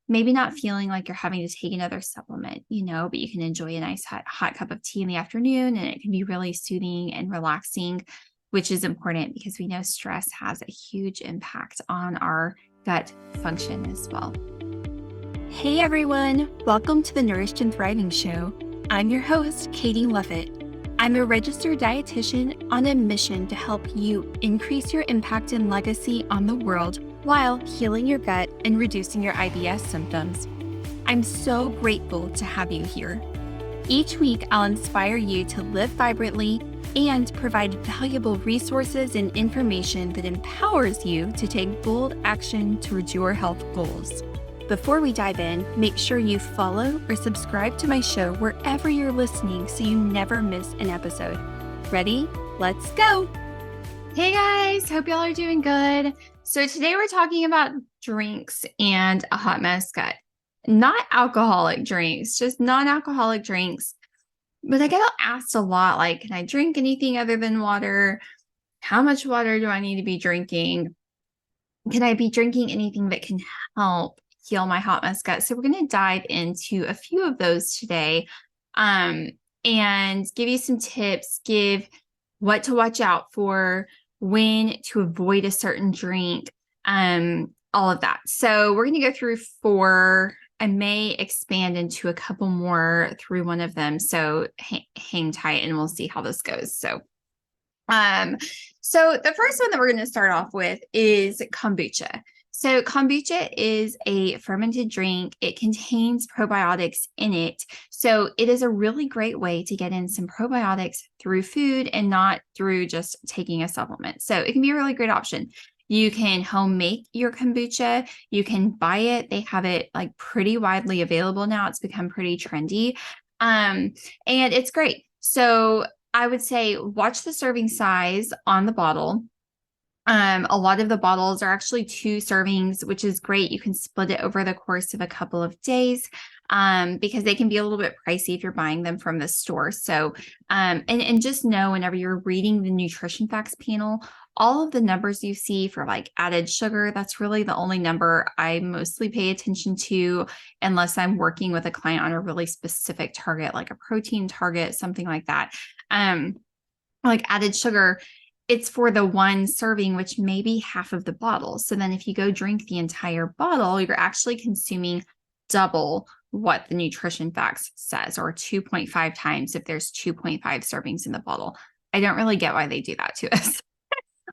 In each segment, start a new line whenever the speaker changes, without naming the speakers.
maybe not feeling like you're having to take another supplement, but you can enjoy a nice hot cup of tea in the afternoon, and it can be really soothing and relaxing, which is important because we know stress has a huge impact on our gut function as well.
Hey everyone, welcome to the Nourished and Thriving Show. I'm your host, Katie Lovett. I'm a registered dietitian on a mission to help you increase your impact and legacy on the world while healing your gut and reducing your IBS symptoms. I'm so grateful to have you here. Each week, I'll inspire you to live vibrantly and provide valuable resources and information that empowers you to take bold action towards your health goals. Before we dive in, make sure you follow or subscribe to my show wherever you're listening so you never miss an episode. Ready? Let's go!
Hey guys, hope y'all are doing good. So today we're talking about drinks and a hot mess gut. Not alcoholic drinks, just non-alcoholic drinks. But I get asked a lot, like, can I drink anything other than water? How much water do I need to be drinking? Can I be drinking anything that can help heal my hot mess gut? So we're going to dive into a few of those today, and give you some tips, give what to watch out for, when to avoid a certain drink, all of that. So we're going to go through 4. I may expand into a couple more through one of them. So hang tight and we'll see how this goes. So the first one that we're going to start off with is kombucha. So kombucha is a fermented drink. It contains probiotics in it. So it is a really great way to get in some probiotics through food and not through just taking a supplement. So it can be a really great option. You can home make your kombucha. You can buy it. They have it like pretty widely available now. It's become pretty trendy. And it's great. So I would say watch the serving size on the bottle. A lot of the bottles are actually 2 servings, which is great. You can split it over the course of a couple of days, because they can be a little bit pricey if you're buying them from the store. So, and just know whenever you're reading the nutrition facts panel, all of the numbers you see for like added sugar, that's really the only number I mostly pay attention to, unless I'm working with a client on a really specific target, like a protein target, something like that. Like added sugar, it's for the 1 serving, which may be half of the bottle. So then if you go drink the entire bottle, you're actually consuming double what the nutrition facts says, or 2.5 times if there's 2.5 servings in the bottle. I don't really get why they do that to us.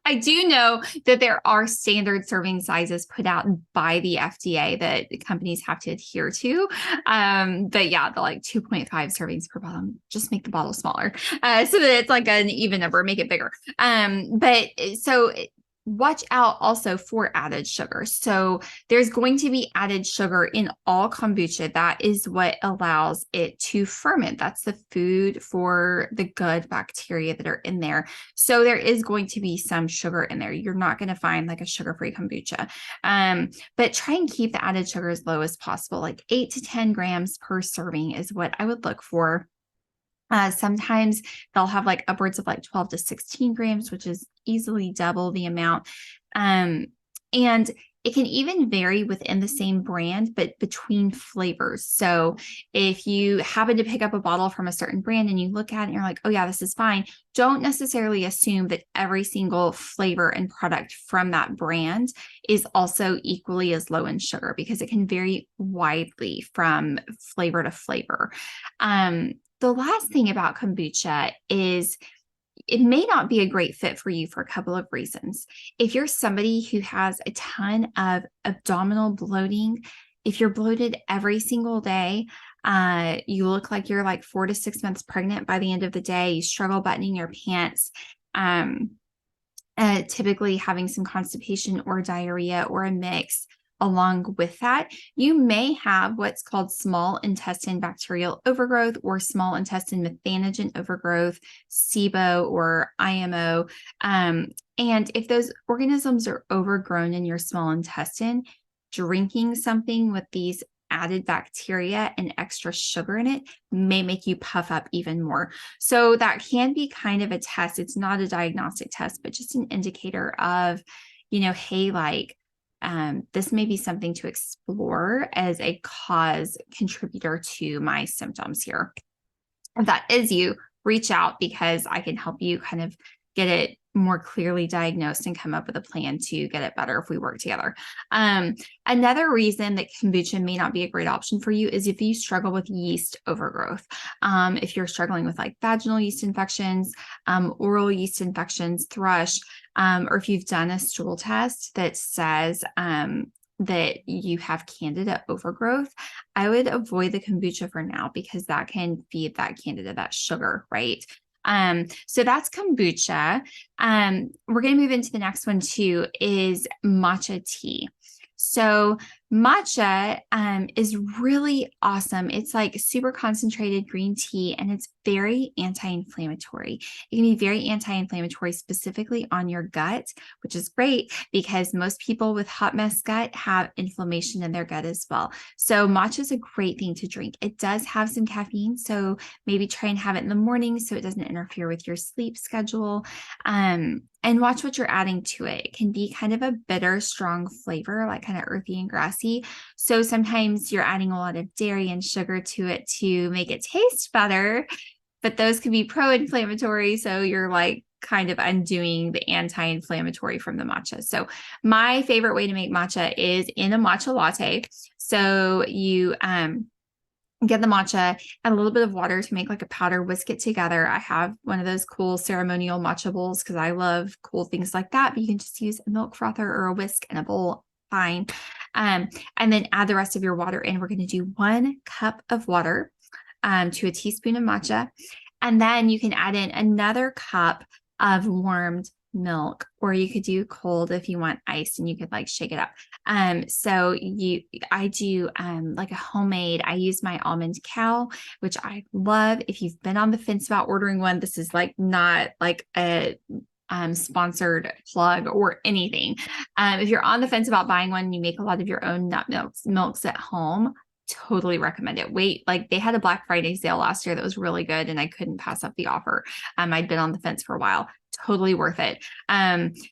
I do know that there are standard serving sizes put out by the FDA that companies have to adhere to. But yeah, the like 2.5 servings per bottle, just make the bottle smaller, so that it's like an even number, make it bigger. But so watch out also for added sugar. So there's going to be added sugar in all kombucha. That is what allows it to ferment. That's the food for the good bacteria that are in there. So there is going to be some sugar in there. You're not going to find like a sugar-free kombucha. But try and keep the added sugar as low as possible. Like 8 to 10 grams per serving is what I would look for. Sometimes they'll have like upwards of like 12 to 16 grams, which is easily double the amount. And it can even vary within the same brand, but between flavors. So if you happen to pick up a bottle from a certain brand and you look at it and you're like, oh yeah, this is fine, don't necessarily assume that every single flavor and product from that brand is also equally as low in sugar, because it can vary widely from flavor to flavor. The last thing about kombucha is it may not be a great fit for you for a couple of reasons. If you're somebody who has a ton of abdominal bloating, if you're bloated every single day, you look like you're like 4 to 6 months pregnant by the end of the day, you struggle buttoning your pants, typically having some constipation or diarrhea or a mix. Along with that, you may have what's called small intestine bacterial overgrowth or small intestine methanogen overgrowth, SIBO or IMO. And if those organisms are overgrown in your small intestine, drinking something with these added bacteria and extra sugar in it may make you puff up even more. So that can be kind of a test. It's not a diagnostic test, but just an indicator of, hey, like, this may be something to explore as a cause contributor to my symptoms here. If that is you, reach out because I can help you kind of get it more clearly diagnosed and come up with a plan to get it better if we work together. Another reason that kombucha may not be a great option for you is if you struggle with yeast overgrowth. If you're struggling with like vaginal yeast infections, oral yeast infections, thrush, or if you've done a stool test that says that you have candida overgrowth, I would avoid the kombucha for now because that can feed that candida, that sugar, right? So that's kombucha. We're going to move into the next one too, is matcha tea. So matcha is really awesome. It's like super concentrated green tea and it's very anti-inflammatory. It can be very anti-inflammatory specifically on your gut, which is great because most people with hot mess gut have inflammation in their gut as well. So matcha is a great thing to drink. It does have some caffeine, so maybe try and have it in the morning so it doesn't interfere with your sleep schedule. And watch what you're adding to it. It can be kind of a bitter, strong flavor, like kind of earthy and grassy. So sometimes you're adding a lot of dairy and sugar to it to make it taste better, but those can be pro-inflammatory. So you're like kind of undoing the anti-inflammatory from the matcha. So my favorite way to make matcha is in a matcha latte. So you get the matcha, add a little bit of water to make like a powder, whisk it together. I have one of those cool ceremonial matcha bowls because I love cool things like that. But you can just use a milk frother or a whisk in a bowl, fine. And then add the rest of your water in. We're going to do 1 cup of water to a teaspoon of matcha. And then you can add in another cup of warmed milk, or you could do cold if you want iced and you could like shake it up. So I do like a homemade, I use my almond cow, which I love. If you've been on the fence about ordering one, this is like not like a sponsored plug or anything. If you're on the fence about buying one, you make a lot of your own nut milks at home, totally recommend it. Wait, like they had a Black Friday sale last year that was really good and I couldn't pass up the offer. I'd been on the fence for a while. Totally worth it.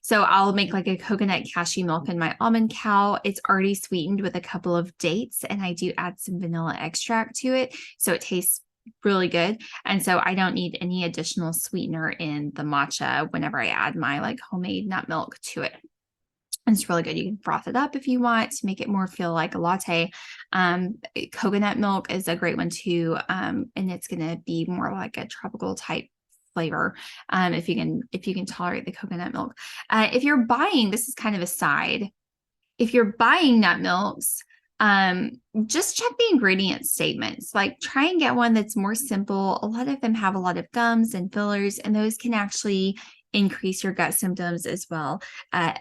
So I'll make like a coconut cashew milk in my almond cow. It's already sweetened with a couple of dates and I do add some vanilla extract to it. So it tastes really good. And so I don't need any additional sweetener in the matcha whenever I add my like homemade nut milk to it. And it's really good. You can froth it up if you want to make it more feel like a latte. Coconut milk is a great one too. And it's going to be more like a tropical type flavor. If you can tolerate the coconut milk. If you're buying, this is kind of a side. If you're buying nut milks, just check the ingredient statements. Like try and get one that's more simple. A lot of them have a lot of gums and fillers, and those can actually increase your gut symptoms as well.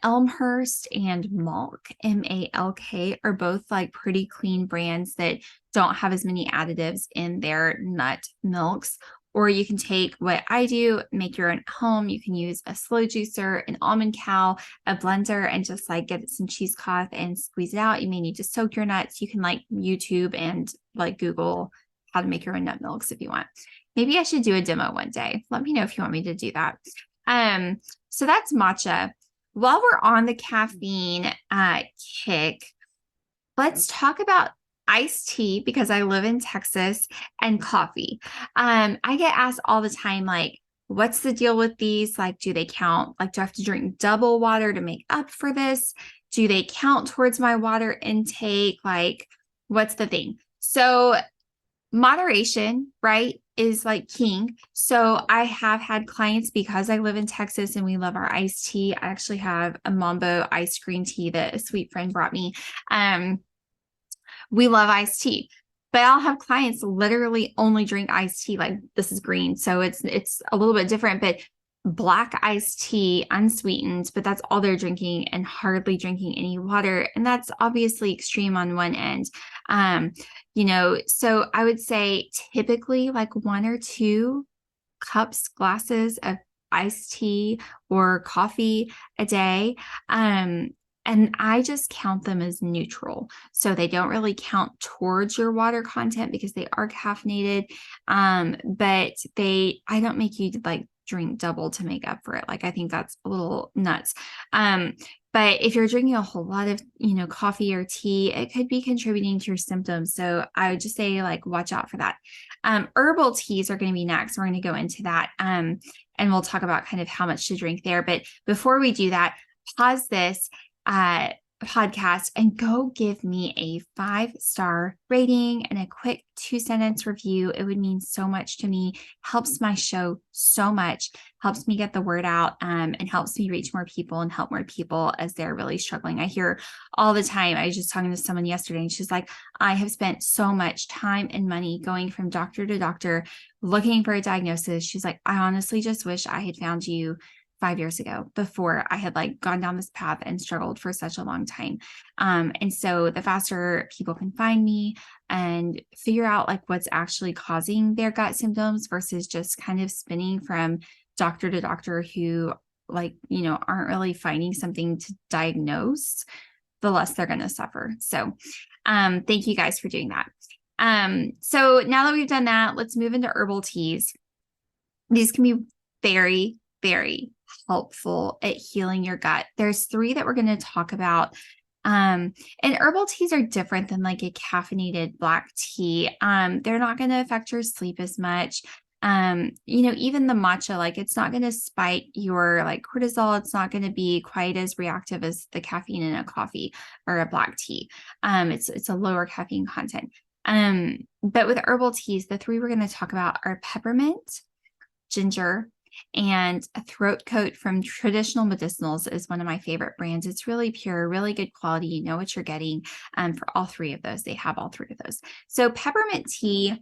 Elmhurst and Malk, M-A-L-K, are both like pretty clean brands that don't have as many additives in their nut milks. Or you can take what I do, make your own at home. You can use a slow juicer, an almond cow, a blender, and just like get some cheesecloth and squeeze it out. You may need to soak your nuts. You can like YouTube and like Google how to make your own nut milks if you want. Maybe I should do a demo one day. Let me know if you want me to do that. So that's matcha. While we're on the caffeine kick, let's talk about iced tea because I live in Texas, and coffee. I get asked all the time, like, what's the deal with these? Like, do they count? Like, do I have to drink double water to make up for this? Do they count towards my water intake? Like, what's the thing? So moderation, right, is like king. So I have had clients, because I live in Texas and we love our iced tea. I actually have a Mambo iced green tea that a sweet friend brought me. We love iced tea, but I'll have clients literally only drink iced tea. Like this is green, so it's a little bit different, but black iced tea, unsweetened, but that's all they're drinking and hardly drinking any water. And that's obviously extreme on one end. So I would say typically like 1 or 2 glasses of iced tea or coffee a day. And I just count them as neutral. So they don't really count towards your water content because they are caffeinated. But I don't make you like drink double to make up for it. Like, I think that's a little nuts. But if you're drinking a whole lot of, coffee or tea, it could be contributing to your symptoms. So I would just say, like, watch out for that. Herbal teas are going to be next. We're going to go into that. And we'll talk about kind of how much to drink there. But before we do that, pause this podcast and go give me a 5-star rating and a quick 2-sentence review. It would mean so much to me, helps my show so much, helps me get the word out, and helps me reach more people and help more people as they're really struggling. I hear all the time. I was just talking to someone yesterday and she's like, I have spent so much time and money going from doctor to doctor looking for a diagnosis. She's like, I honestly just wish I had found you 5 years ago before I had like gone down this path and struggled for such a long time. And so the faster people can find me and figure out like what's actually causing their gut symptoms versus just kind of spinning from doctor to doctor who aren't really finding something to diagnose, the less they're going to suffer. So thank you guys for doing that. So now that we've done that, let's move into herbal teas. These can be very, very helpful at healing your gut. There's 3 that we're going to talk about. And herbal teas are different than like a caffeinated black tea. They're not going to affect your sleep as much. Even the matcha, like it's not going to spike your like cortisol. It's not going to be quite as reactive as the caffeine in a coffee or a black tea. It's a lower caffeine content. But with herbal teas, the 3 we're going to talk about are peppermint, ginger, and a throat coat from Traditional Medicinals is one of my favorite brands. It's really pure, really good quality. You know what you're getting. For all 3 of those, they have all 3 of those. So peppermint tea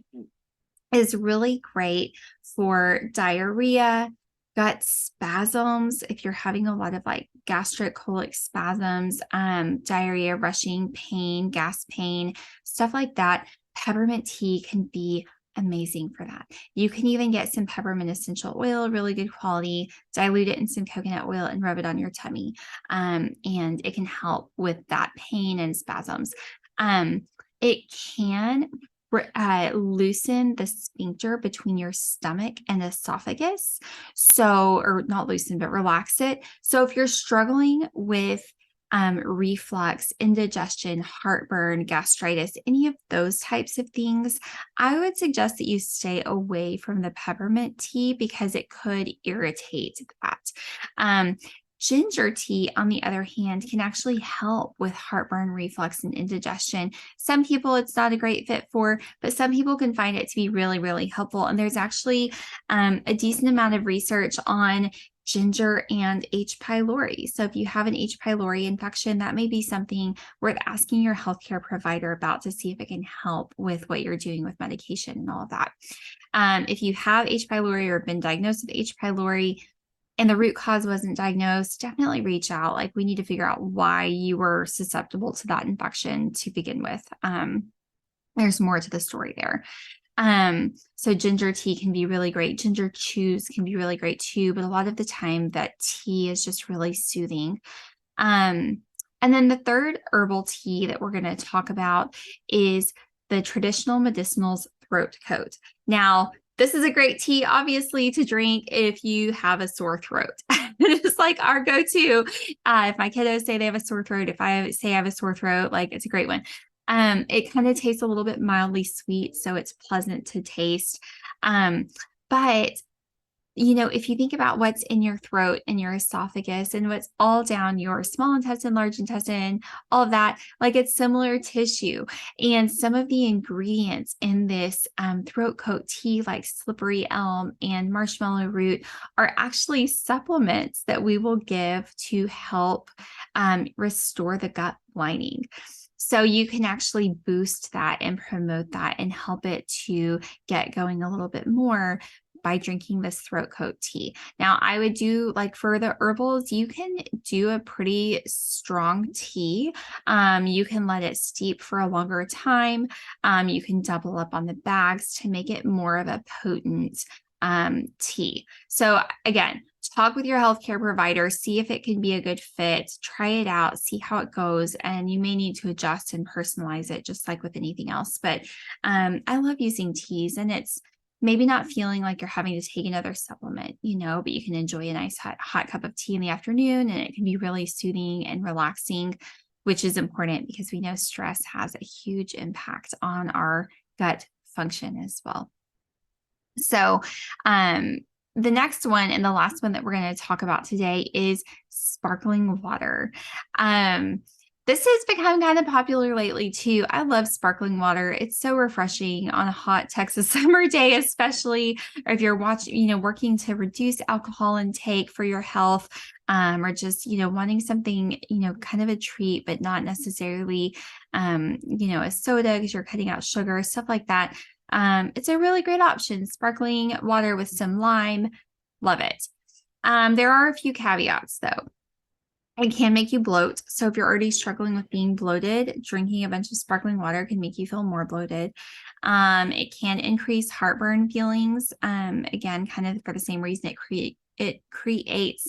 is really great for diarrhea, gut spasms. If you're having a lot of like gastric colic spasms, diarrhea, rushing pain, gas pain, stuff like that, peppermint tea can be amazing for that. You can even get some peppermint essential oil, really good quality, dilute it in some coconut oil and rub it on your tummy. And it can help with that pain and spasms. It can loosen the sphincter between your stomach and esophagus. So, or not loosen, but relax it. So if you're struggling with reflux, indigestion, heartburn, gastritis, any of those types of things, I would suggest that you stay away from the peppermint tea because it could irritate that. Ginger tea, on the other hand, can actually help with heartburn, reflux, and indigestion. Some people it's not a great fit for, but some people can find it to be really, really helpful. And there's actually a decent amount of research on ginger and H. pylori. So if you have an H. pylori infection, that may be something worth asking your healthcare provider about to see if it can help with what you're doing with medication and all of that. If you have H. pylori or been diagnosed with H. pylori and the root cause wasn't diagnosed, definitely reach out. Like, we need to figure out why you were susceptible to that infection to begin with. There's more to the story there. So ginger tea can be really great. Ginger chews can be really great too, but a lot of the time that tea is just really soothing. And then the third herbal tea that we're going to talk about is the Traditional Medicinals Throat Coat. Now, this is a great tea, obviously, to drink if you have a sore throat. It's like our go-to. If my kiddos say they have a sore throat, if I say I have a sore throat, like, it's a great one. It kind of tastes a little bit mildly sweet, so it's pleasant to taste. But if you think about what's in your throat and your esophagus and what's all down your small intestine, large intestine, all of that, like, it's similar tissue. And some of the ingredients in this throat coat tea, like slippery elm and marshmallow root, are actually supplements that we will give to help restore the gut lining. So you can actually boost that and promote that and help it to get going a little bit more by drinking this throat coat tea. Now, I would do, like, for the herbals, you can do a pretty strong tea. You can let it steep for a longer time. You can double up on the bags to make it more of a potent tea. So again, talk with your healthcare provider, see if it can be a good fit, try it out, see how it goes, and you may need to adjust and personalize it just like with anything else. But I love using teas, and it's maybe not feeling like you're having to take another supplement, but you can enjoy a nice hot cup of tea in the afternoon, and it can be really soothing and relaxing, which is important because we know stress has a huge impact on our gut function as well. So, the next one and the last one that we're going to talk about today is sparkling water. This has become kind of popular lately too. I love sparkling water. It's so refreshing on a hot Texas summer day, especially if you're working to reduce alcohol intake for your health, or just, wanting something, kind of a treat, but not necessarily, a soda because you're cutting out sugar, stuff like that. It's a really great option. Sparkling water with some lime. Love it. There are a few caveats though. It can make you bloat. So if you're already struggling with being bloated, drinking a bunch of sparkling water can make you feel more bloated. It can increase heartburn feelings. Again, kind of for the same reason it creates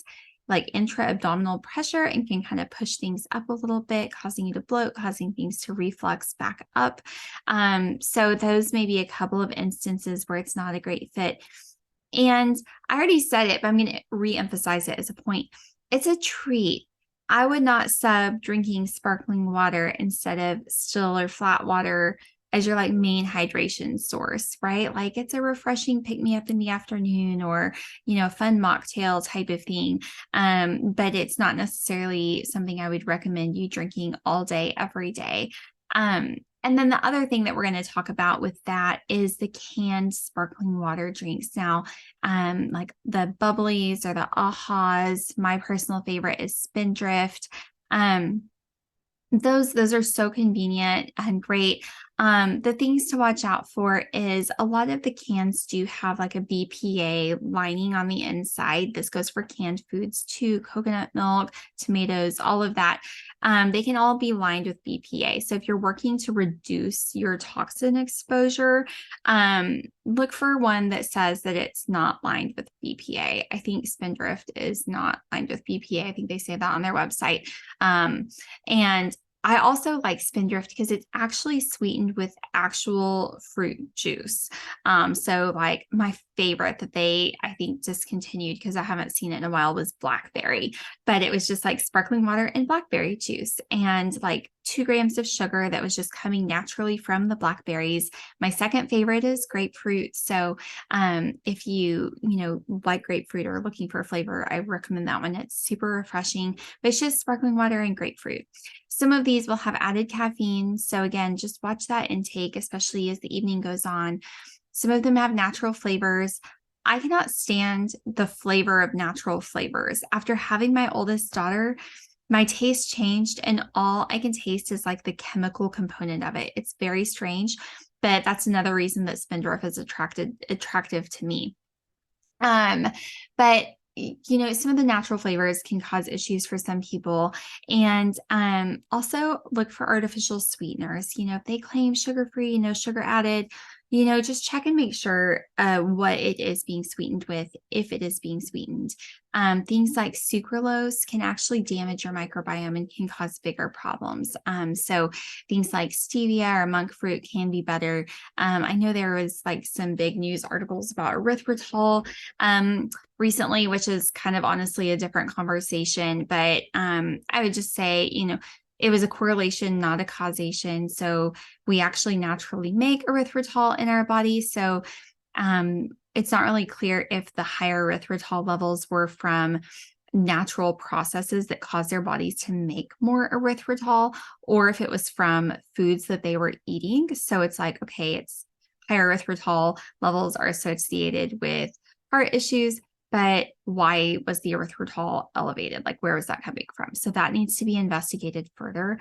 like intra-abdominal pressure and can kind of push things up a little bit, causing you to bloat, causing things to reflux back up. So those may be a couple of instances where it's not a great fit. And I already said it, but I'm going to re-emphasize it as a point. It's a treat. I would not sub drinking sparkling water instead of still or flat water as your like main hydration source, right? Like it's a refreshing pick me up in the afternoon, or, a fun mocktail type of thing. But it's not necessarily something I would recommend you drinking all day, every day. And then the other thing that we're going to talk about with that is the canned sparkling water drinks. Now, like the bubblies or the ahas, my personal favorite is Spindrift. Those are so convenient and great. The things to watch out for is a lot of the cans do have like a BPA lining on the inside. This goes for canned foods too, coconut milk, tomatoes, all of that. They can all be lined with BPA. So if you're working to reduce your toxin exposure, look for one that says that it's not lined with BPA. I think Spindrift is not lined with BPA. I think they say that on their website. And I also like Spindrift because it's actually sweetened with actual fruit juice. So like my favorite that they, I think, discontinued because I haven't seen it in a while was blackberry, but it was just like sparkling water and blackberry juice and like 2 grams of sugar that was just coming naturally from the blackberries. My second favorite is grapefruit. So if you like grapefruit or looking for a flavor, I recommend that one. It's super refreshing, but it's just sparkling water and grapefruit. Some of these will have added caffeine. So again, just watch that intake, especially as the evening goes on. Some of them have natural flavors. I cannot stand the flavor of natural flavors. After having my oldest daughter, my taste changed and all I can taste is like the chemical component of it. It's very strange, but that's another reason that Spindrift is attractive to me. But some of the natural flavors can cause issues for some people. And also look for artificial sweeteners. If they claim sugar-free, no sugar added, just check and make sure what it is being sweetened with, if it is being sweetened. Things like sucralose can actually damage your microbiome and can cause bigger problems. So things like stevia or monk fruit can be better. I know there was like some big news articles about erythritol recently, which is kind of honestly a different conversation, but I would just say, it was a correlation, not a causation. So we actually naturally make erythritol in our body. So it's not really clear if the higher erythritol levels were from natural processes that cause their bodies to make more erythritol, or if it was from foods that they were eating. So it's like, okay, it's higher erythritol levels are associated with heart issues, but why was the erythritol elevated? Like, where was that coming from? So that needs to be investigated further.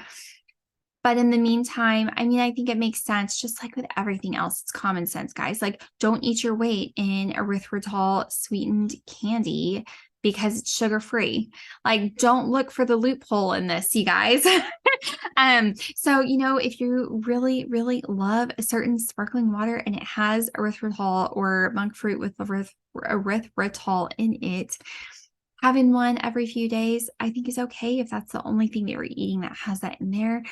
But in the meantime, I think it makes sense, just like with everything else, it's common sense, guys. Like, don't eat your weight in erythritol sweetened candy because it's sugar-free. Like, don't look for the loophole in this, you guys. So, if you really, really love a certain sparkling water and it has erythritol or monk fruit with erythritol in it, having one every few days, I think is okay if that's the only thing that you're eating that has that in there.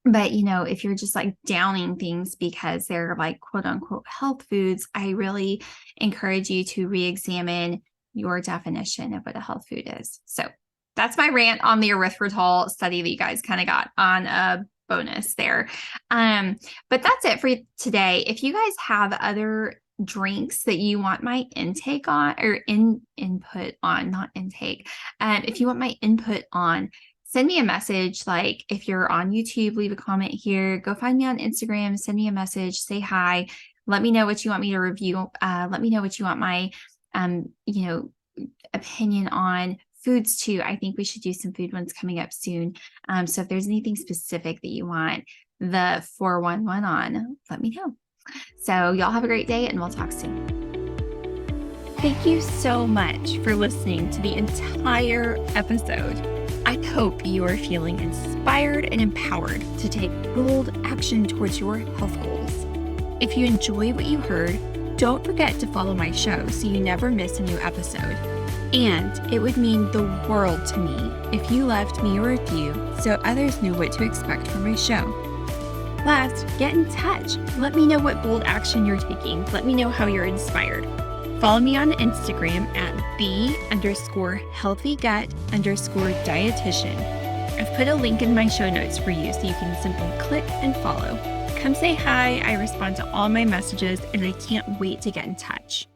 But, if you're just like downing things because they're like quote unquote health foods, I really encourage you to re-examine your definition of what a health food is. So that's my rant on the erythritol study that you guys kind of got on a bonus there. But that's it for today. If you guys have other drinks that you want my intake on or input on, not intake. If you want my input on, send me a message. Like if you're on YouTube, leave a comment here, go find me on Instagram, send me a message, say hi, let me know what you want me to review. Let me know what you want my, opinion on foods too. I think we should do some food ones coming up soon. So if there's anything specific that you want the 411 on, let me know. So y'all have a great day and we'll talk soon.
Thank you so much for listening to the entire episode. I hope you are feeling inspired and empowered to take bold action towards your health goals. If you enjoy what you heard, don't forget to follow my show so you never miss a new episode. And it would mean the world to me if you left me a review so others knew what to expect from my show. Last, get in touch. Let me know what bold action you're taking. Let me know how you're inspired. Follow me on Instagram at the_healthygut_dietitian. I've put a link in my show notes for you so you can simply click and follow. Come say hi. I respond to all my messages and I can't wait to get in touch.